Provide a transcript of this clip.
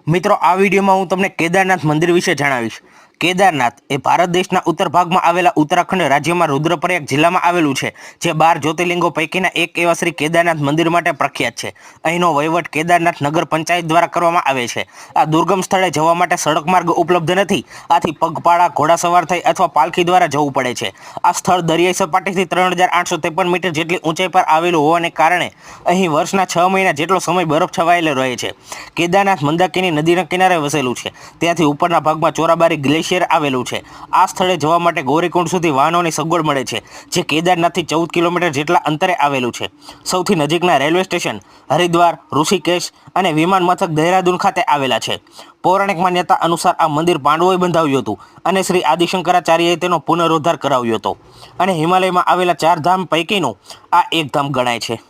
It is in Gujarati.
મિત્રો આ વિડીયોમાં હું તમને કેદારનાથ મંદિર વિશે જણાવીશ। કેદારનાથ એ ભારત દેશના ઉત્તર ભાગમાં આવેલા ઉત્તરાખંડ રાજ્યમાં રુદ્રપ્રયાગ જિલ્લામાં આવેલું છે, જે 12 જ્યોતિર્લિંગો પૈકીના એક એવા શ્રી કેદારનાથ મંદિર માટે પ્રખ્યાત છે। અહીંનો વહીવટ કેદારનાથ નગર પંચાયત દ્વારા કરવામાં આવે છે। આ દુર્ગમ સ્થળે જવા માટે સડક માર્ગ ઉપલબ્ધ નથી, આથી પગપાળા, ઘોડાસવાર થઈ અથવા પાલખી દ્વારા જવું પડે છે। આ સ્થળ દરિયાઈ સપાટીથી 3853 મીટર જેટલી ઊંચાઈ પર આવેલું હોવાને કારણે અહીં વર્ષના 6 મહિના જેટલો સમય બરફ છવાયેલો રહે છે। કેદારનાથ મંદાકિની નદીના કિનારે વસેલું છે, ત્યાંથી ઉપરના ભાગમાં ચોરાબારી ગ્લેશિયર આવેલું છે। આ સ્થળે જવા માટે ગૌરીકુંડ સુધી વાહનોની સગવડ મળે છે, જે કેદારનાથથી 14 કિલોમીટર જેટલા અંતરે આવેલું છે। સૌથી નજીકના રેલવે સ્ટેશન હરિદ્વાર, ઋષિકેશ અને વિમાન મથક દહેરાદૂન ખાતે આવેલા છે। પૌરાણિક માન્યતા અનુસાર આ મંદિર પાંડવોએ બંધાવ્યું હતું અને શ્રી આદિશંકરાચાર્યએ તેનો પુનરુદ્ધાર કરાવ્યો હતો, અને હિમાલયમાં આવેલા 4 ધામ પૈકીનું આ એક ધામ ગણાય છે।